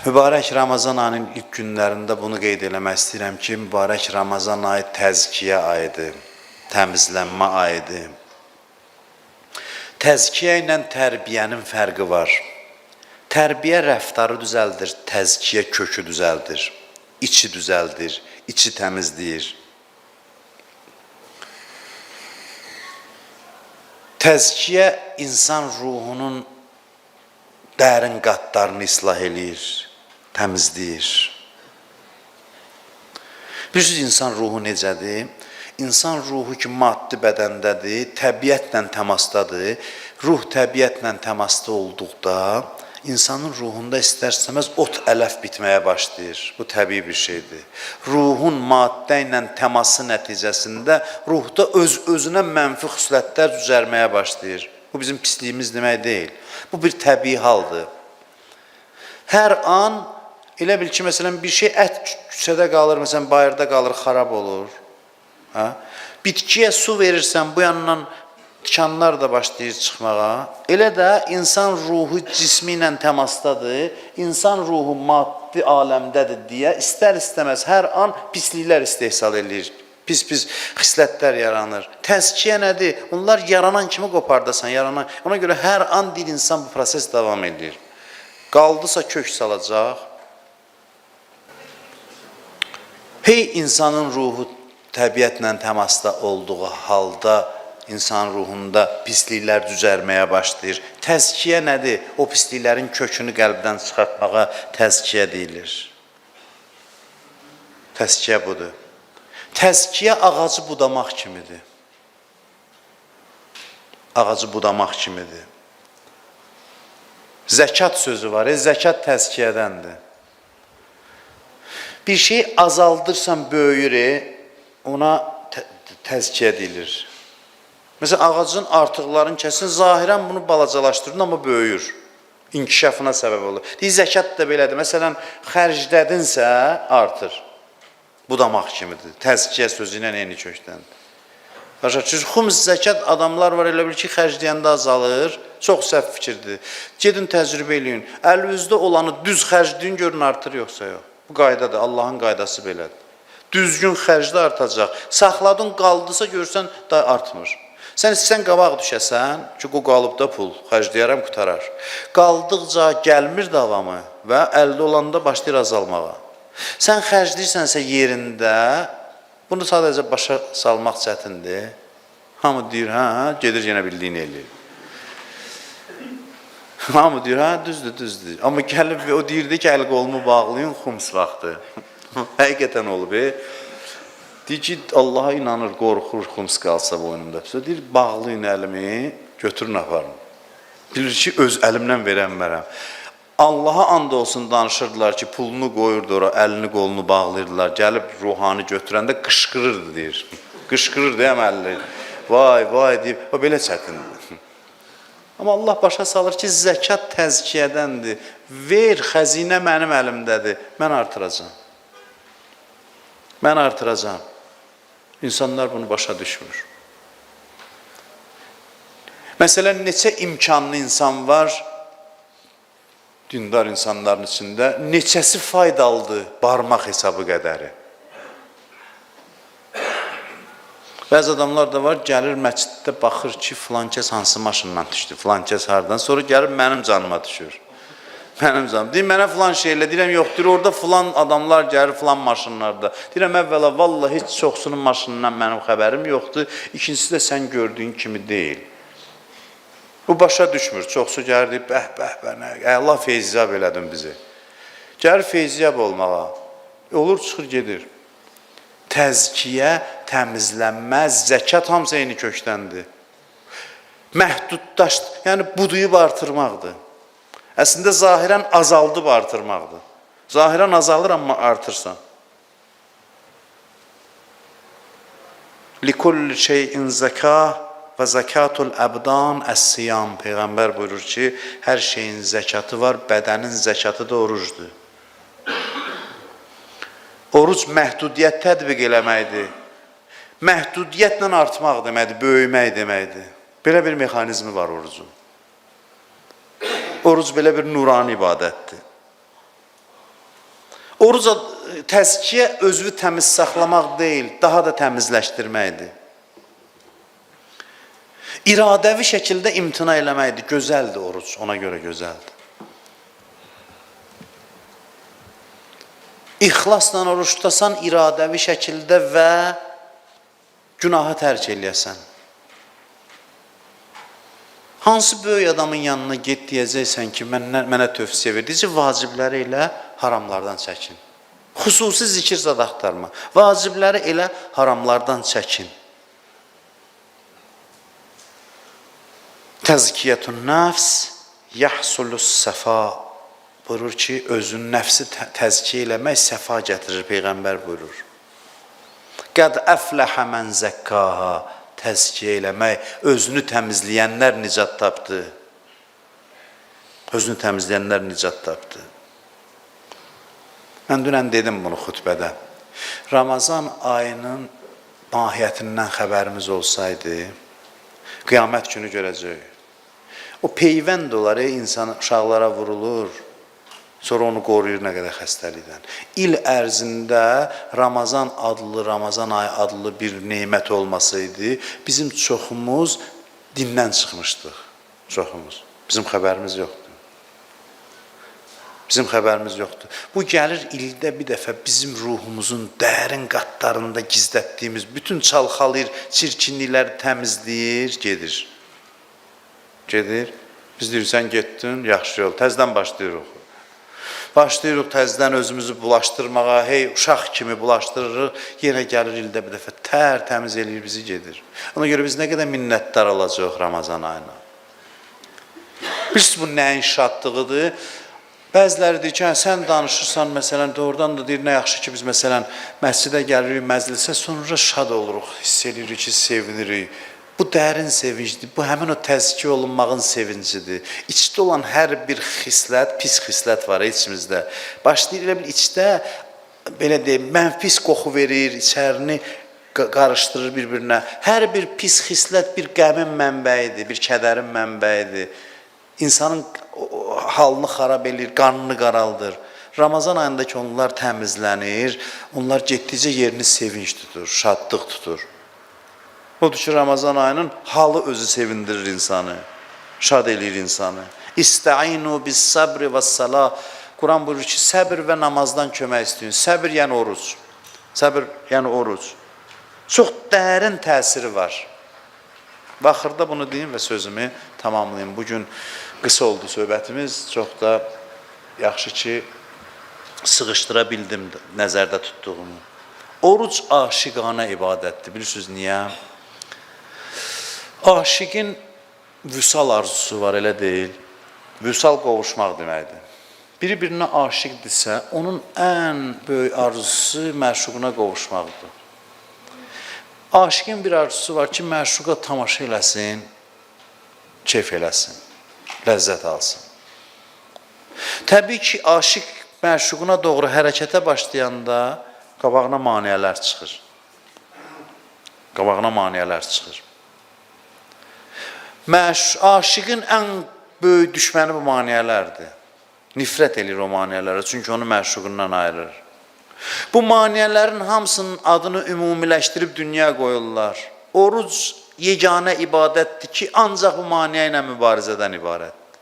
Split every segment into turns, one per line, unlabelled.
Mübarək Ramazan ayının ilk günlərində bunu qeyd eləmək istəyirəm ki, mübarək Ramazan ayı təzkiyə ayıdır, təmizlənmə ayıdır. Təzkiyə ilə tərbiyənin fərqi var. Tərbiyə rəftarı düzəldir, təzkiyə kökü düzəldir, içi düzəldir, içi təmizləyir. Təzkiyə insan ruhunun dərin qatlarını islah eləyir, təmizləyir. Bilirsiniz, insan ruhu necədir? İnsan ruhu ki, maddi bədəndədir, təbiətlə təmasdadır. Ruh təbiətlə təmasda olduqda, insanın ruhunda istər-istəməz ot ələf bitməyə başlayır. Bu təbii bir şeydir. Ruhun maddə ilə təması nəticəsində ruhda öz-özünə mənfi xüsusiyyətlər düzəlməyə başlayır. Bu bizim pisliyimiz demək deyil. Bu bir təbii haldır. Hər an, elə bil ki, məsələn, bir şey ət küçədə qalır, məsələn, bayırda qalır, xarab olur. Bitkiyə su verirsən, bu yandan tikanlar da başlayır çıxmağa. Elə də insan ruhu cismi ilə təmasdadır, insan ruhu maddi aləmdədir deyə istər-istəməz hər an pisliklər istehsal edir. Pis-pis xislətlər yaranır. Təzkiyə nədir? Onlar yaranan kimi qopardasan, yaranan. Ona görə hər an bir insan bu proses davam edir. Qaldısa kök salacaq. Hey insanın ruhu təbiətlə təmasda olduğu halda insan ruhunda pisliklər düzəlməyə başlayır. Təzkiyə nədir? O pisliklərin kökünü qəlbdən çıxartmağa təzkiyə deyilir. Təzkiyə budur. Təzkiyə ağacı budamaq kimidir. Ağacı budamaq kimidir. Zəkat sözü var, zəkat təzkiyədəndir. Bir şey azaldırsan böyüyür, ona təzkiyə deyilir. Məsələn, ağacın artıqlarını kəsin, zahirən bunu balacalaşdırır, amma böyüyür. İnkişafına səbəb olur. Deyir, zəkat da belədir. Məsələn, xərclədinsə artır. Budamaq kimidir. Təzkiyə sözü ilə eyni kökdəndir. Başa düşürsünüz, xums zəkat adamlar var, elə bil ki, xərcləyəndə azalır. Çox səhv fikirdir. Gedin təcrübə eləyin. Əlinizdə olanı düz xərcləyin, görün artır yoxsa yox. Bu qaydadır, Allahın qaydası belədir. Düzgün xərcdə artacaq. Saxladın, qaldısa görsən da artmır. Sən istəsən qabaq düşəsən ki, o qalıbda pul, xərcləyərəm, qutarar. Qaldıqca gəlmir davamı və əldə olanda başlayır azalmağa. Sən xərcləyirsənsə yerində, bunu sadəcə başa salmaq çətindir. Hamı deyir, gedir yenə bildiyini eləyir. Hamı deyir, düzdür, düzdür. Amma gəlib o deyirdi ki, əl qolumu bağlayın, xums vaxtı. Həqiqətən olub. Deyir ki, Allaha inanır, qorxur, xums qalsa boynumda. Deyir, bağlayın əlimi, götürün aparın. Bilir ki, öz əlimlə verənmərəm. Allaha and olsun danışırdılar ki, pulunu qoyurdu ora, əlini qolunu bağlayırdılar. Gəlib ruhanı götürəndə qışqırırdı deyir. Qışqırırdı əməlli. Vay, vay deyib, o belə çətindir. Amma Allah başa salır ki, zəkat təzkiyədəndir. Ver, xəzinə mənim əlimdədir. Mən artıracam. Mən artıracam. İnsanlar bunu başa düşmür. Məsələn, neçə imkanlı insan var, dindar insanların içində, neçəsi faydalıdır barmaq hesabı qədəri. Bəzi adamlar da var, gəlir məsciddə baxır ki, filan kəs hansı maşından düşdü, filan kəs hardan, sonra gəlir mənim canıma düşür. Mənim canım. Deyir, mənə filan şeylə, deyirəm, yoxdur, orada filan adamlar gəlir filan maşınlarda. Deyirəm, əvvəla, vallahi heç çoxsunun maşınından mənim xəbərim yoxdur, ikincisi də sən gördüyün kimi deyil. Bu başa düşmür, çoxsu gəlir deyib, Allah feyziyab elədin bizi. Gəlir feyziyab olmağa, olur çıxır gedir. Təzkiyə, təmizlənmə, zəkat hamısı eyni kökdəndir. Məhduddaş, yəni buduyub artırmaqdır. Əslində zahirən azaldıb artırmaqdır. Zahirən azalır, amma artırsan. Likulli şeyin zəkah və zəkatul əbdan əs-siyam. Peyğəmbər buyurur ki, hər şeyin zəkatı var, bədənin zəkatı da orucdur. Oruc məhdudiyyət tədbiq eləməkdir. Məhdudiyyətlə artmaq deməkdir, böyümək deməkdir. Belə bir mexanizmi var orucun. Oruc belə bir nurani ibadətdir. Oruc təzkiyə özünü təmiz saxlamaq deyil, daha da təmizləşdirməkdir. İradəvi şəkildə imtina eləməkdir. Gözəldir oruc, ona görə gözəldir. İxlasla oruç tutasan, iradəvi şəkildə və günahı tərk eləyəsən. Hansı böyük adamın yanına get deyəcəksən ki, mənə tövsiyə verdici vacibləri ilə haramlardan çəkin. Xüsusi zikir zad axtarma. Vacibləri elə haramlardan çəkin. Təzkiyyətun nəfs yəhsulus səfa buyurur ki, özün nəfsi təzkiyə eləmək səfa gətirir, Peyğəmbər buyurur. Qəd əfləhə mən zəkkaha təzkiyə eləmək, özünü təmizləyənlər nicat tapdı. Özünü təmizləyənlər nicat tapdı. Mən dünən dedim bunu xütbədə. Ramazan ayının mahiyyətindən xəbərimiz olsaydı, qiyamət günü görəcək. O peyvənd olar, insan uşaqlara vurulur, sonra onu qoruyur nə qədər xəstəlikdən. İl ərzində Ramazan ayı adlı bir neymət olmasaydı, bizim çoxumuz dindən çıxmışdıq. Çoxumuz. Bizim xəbərimiz yoxdur. Bizim xəbərimiz yoxdur. Bu gəlir ildə bir dəfə bizim ruhumuzun dərin qatlarında gizlətdiyimiz bütün çalxalayır, çirkinlikləri təmizləyir, gedir. Gedir. Biz deyirik, sən getdin, yaxşı yol. Təzdən başlayırıq. Başlayırıq təzdən özümüzü bulaşdırmağa, hey uşaq kimi bulaşdırırıq, yenə gəlir ildə bir dəfə təmiz eləyir, bizi gedir. Ona görə biz nə qədər minnətdar olacaq Ramazan ayına. Biz bu nəyin şadlığıdır? Bəziləri deyir ki, sən danışırsan, məsələn, doğrudan da deyir, nə yaxşı ki, biz məsələn, məscidə gəlirik, məclisə, sonra şad oluruq, hiss edirik ki, sevinirik. Bu dərin sevincdir, bu həmin o təzkiyə olunmağın sevincidir. İçdə olan hər bir xislət, pis xislət var içimizdə. Başlayır elə bil içdə, belə deyim, mənfis qoxu verir, içərini qarışdırır bir-birinə. Hər bir pis xislət bir qəmin mənbəyidir, bir kədərin mənbəyidir. İnsanın halını xarab edir, qanını qaraldır. Ramazan ayındakı onlar təmizlənir, onlar getdikcə yerini sevinç tutur, şadlıq tutur. Odur ki, Ramazan ayının halı özü sevindirir insanı, şad edir insanı. İstəinu bis sabri və salah. Quran buyurur ki, səbir və namazdan kömək istəyin. Səbir yəni oruc. Səbir yəni oruc. Çox dərin təsiri var. Baxırda bunu deyim və sözümü tamamlayayım. Bugün qısa oldu söhbətimiz, çox da yaxşı ki, sığışdıra bildim nəzərdə tutduğumu. Oruc aşiqanə ibadətdir, bilirsiniz niyə? Aşiqin vüsal arzusu var, elə deyil. Vüsal qovuşmaq deməkdir. Biri-birinə aşiqdirsə, onun ən böyük arzusu məşuquna qovuşmaqdır. Aşiqin bir arzusu var ki, məşuqa tamaşa eləsin, keyf eləsin, ləzzət alsın. Təbii ki, aşiq məşuquna doğru hərəkətə başlayanda qabağına maniyələr çıxır. Qabağına maniyələr çıxır. Aşiqin ən böyük düşməni bu maniyələrdir. Nifrət edir o maniyələrə, çünki onu məşuqundan ayırır. Bu maniyələrin hamısının adını ümumiləşdirib dünya qoyurlar. Oruc yeganə ibadətdir ki, ancaq bu maniyə ilə mübarizədən ibarətdir.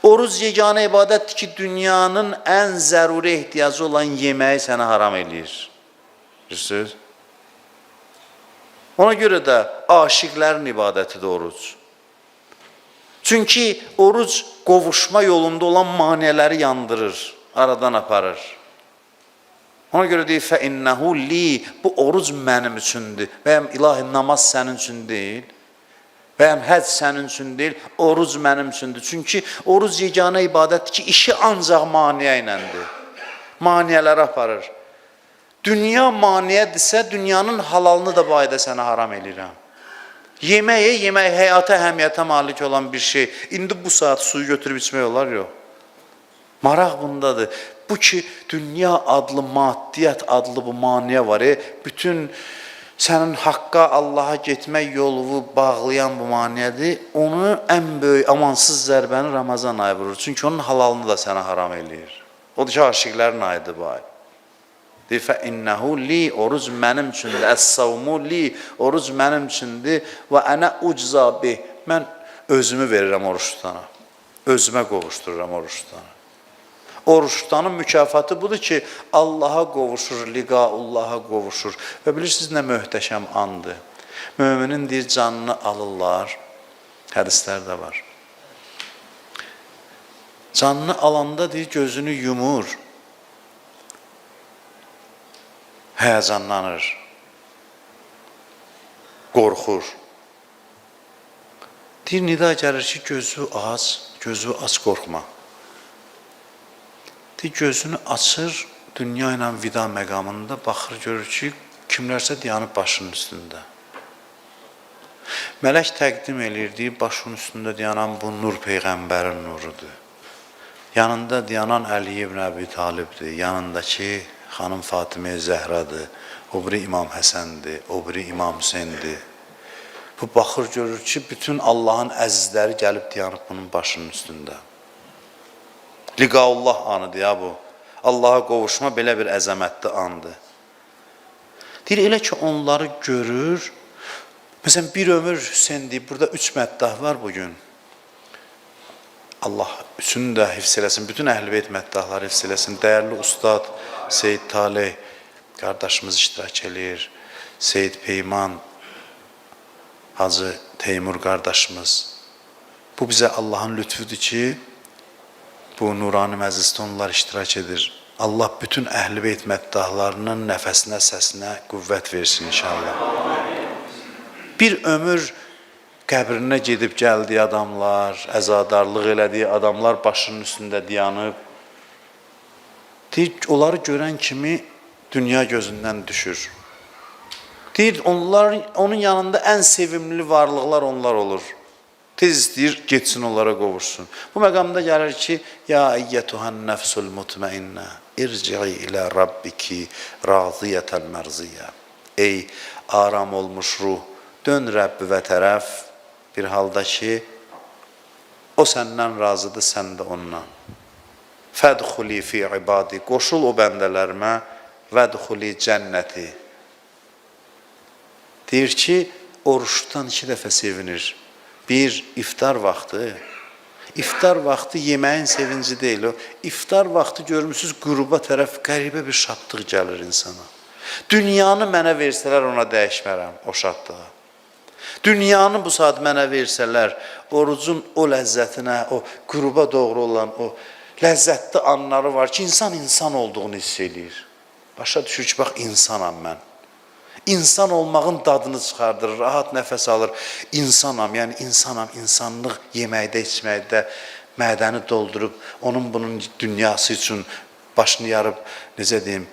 Oruc yeganə ibadətdir ki, dünyanın ən zəruri ehtiyacı olan yeməyi sənə haram eləyir. Bilirsiniz? Ona görə də aşiqlərin ibadətidir oruc. Çünki oruc qovuşma yolunda olan maniyələri yandırır, aradan aparır. Ona görə deyir, فَإِنَّهُ لِي Bu oruc mənim üçündür. Bəyəm ilahi namaz sənin üçün deyil. Bəyəm həcc sənin üçün deyil, oruc mənim üçündür. Çünki oruc yeganə ibadətdir ki, işi ancaq maniyə iləndir. Maniyələri aparır. Dünya maniyədirsə, dünyanın halalını da bu ayda sənə haram eləyirəm. Yemək həyata əhəmiyyətə malik olan bir şey. İndi bu saat suyu götürüb içmək olar, yox. Maraq bundadır. Bu ki, dünya adlı, maddiyyət adlı bu maniyə var. Bütün sənin haqqa, Allaha getmək yolunu bağlayan bu maniyədir. Onu ən böyük amansız zərbəni Ramazan ayı vurur. Çünki onun halalını da sənə haram eləyir. Odur ki, aşiqlərin ayıdır bu ay. Deyir, fəinnəhu li, oruc mənim üçündür, əs-savmu li, oruc mənim üçündür və ənə ucza bih, mən özümü verirəm oruç tutana, özümə qovuşdururam oruç tutana. Oruç tutanın mükafatı budur ki, Allaha qovuşur, liqaullaha qovuşur və bilirsiniz nə möhtəşəm andır. Müminin deyir, canını alırlar, hədislər də var. Canını alanda deyir, gözünü yumur, həyəcanlanır, qorxur. Deyir, nida gəlir ki, gözü aç qorxma. Deyir, gözünü açır, dünya ilə vida məqamında baxır, görür ki, kimlərsə dayanıb başının üstündə. Mələk təqdim edir, deyir, başının üstündə dayanan bu Nur Peyğəmbərin nurudur. Yanında dayanan Əli ibn Əbi Talibdir, yanındakı xanım Fatimə Zəhradır, o biri İmam Həsəndir, o biri İmam Hüseyndir. Bu baxır, görür ki, bütün Allahın əzizləri gəlib dayanıb bunun başının üstündə. Liqaullah anıdır ya bu. Allaha qovuşma belə bir əzəmətli andır. Deyir, elə ki, onları görür. Məsələn, bir ömür Hüseyn deyib, burada 3 məddah var bugün. Allah üçünü də hifz eləsin, bütün Əhl-i Beyt məddahları hifz eləsin. Dəyərli ustad Seyyid Taleh qardaşımız iştirak edir. Seyyid Peyman, Hacı Teymur qardaşımız. Bu bizə Allahın lütfüdür ki, bu nurani məclisdə onlar iştirak edir. Allah bütün Əhl-i Beyt məddahlarının nəfəsinə, səsinə qüvvət versin inşallah. Bir ömür qəbrinə gedib gəldiyi adamlar, əzadarlıq elədiyi adamlar başının üstündə dayanıb. Deyir, onları görən kimi dünya gözündən düşür. Deyir, onun yanında ən sevimli varlıqlar onlar olur. Tez istəyir, getsin onlara qovursun. Bu məqamda gəlir ki, ya əyyətuhən nəfsul mutmainnə, irci'i ilə rabbiki raziyətən mərziyyə. Ey aram olmuş ruh, dön Rəbbivə tərəf bir halda ki, o səndən razıdır, sən də ondan. Fədxuli fi ibadi, qoşul o bəndələrimə, vədxuli cənnəti. Deyir ki, oruçdan 2 dəfə sevinir. Bir, iftar vaxtı. İftar vaxtı yeməyin sevinci deyil o. İftar vaxtı görmüsünüz, qüruba tərəf qəribə bir şadlıq gəlir insana. Dünyanı mənə versələr ona dəyişmərəm o şadlığa. Dünyanı bu saat mənə versələr, orucun o ləzzətinə, o qüruba doğru olan o ləzzətli anları var ki, insan olduğunu hiss eləyir. Başa düşür ki, bax, insanam mən. İnsan olmağın dadını çıxardır, rahat nəfəs alır. İnsanam, yəni insanam, insanlıq yeməkdə, içməkdə mədəni doldurub, bunun dünyası üçün başını yarıb, necə deyim,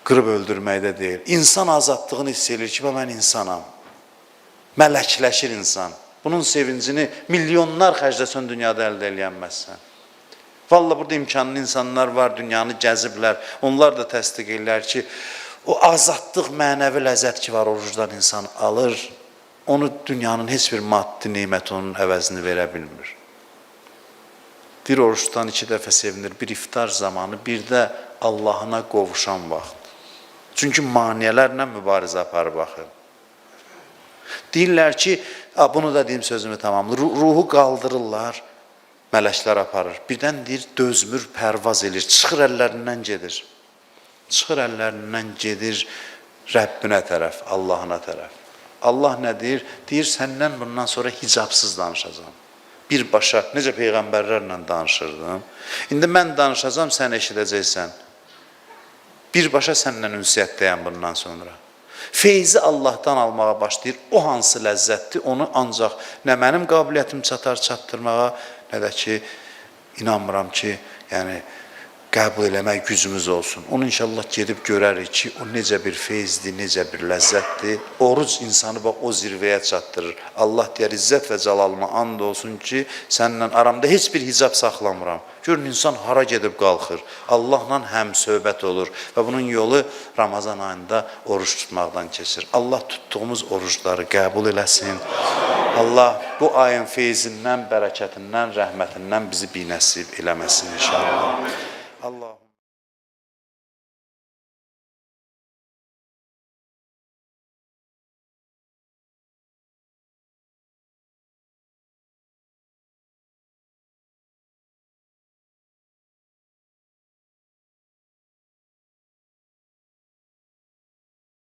qırıb öldürməkdə deyil. İnsan azadlığını hiss edir ki, mən insanam. Mələkləşir insan. Bunun sevincini milyonlar xərcləsən dünyada əldə eləyənməzsən. Vallahi burada imkanlı insanlar var, dünyanı gəziblər. Onlar da təsdiq edirlər ki, o azadlıq, mənəvi ləzzət ki var, orucdan insan alır. Onu dünyanın heç bir maddi neymət onun əvəzini verə bilmir. Bir oruçdan 2 dəfə sevinir, bir iftar zamanı, bir də Allahına qovuşan vaxt. Çünki maniyələrlə mübarizə aparır baxın. Deyirlər ki, bunu da deyim sözümü tamamlı, ruhu qaldırırlar, mələklər aparır. Birdən deyir, dözmür, pərvaz edir, çıxır əllərindən gedir. Çıxır əllərindən gedir Rəbbinə tərəf, Allahına tərəf. Allah nə deyir? Deyir, səndən bundan sonra hicabsız danışacağım. Birbaşa, necə peyğəmbərlərlə danışırdım. İndi mən danışacağım, sən eşidəcəksən. Birbaşa səndən ünsiyyətdəyəm bundan sonra. Feyzi Allahdan almağa başlayır. O hansı ləzzətdir, onu ancaq nə mənim qabiliyyətim çatdırmağa, nə də ki, inanmıram ki, yəni, qəbul eləmək gücümüz olsun. Onu inşallah gedib görərik ki, o necə bir feyzdir, necə bir ləzzətdir. Oruc insanı o zirvəyə çatdırır. Allah deyər, izzət və cəlalıma and olsun ki, səninlə aramda heç bir hicab saxlamıram. Görün, insan hara gedib qalxır. Allahla həm söhbət olur və bunun yolu Ramazan ayında oruç tutmaqdan keçir. Allah tutduğumuz orucları qəbul eləsin. Allah bu ayın feyzindən, bərəkətindən, rəhmətindən bizi binəsib eləməsin inşallah. Allah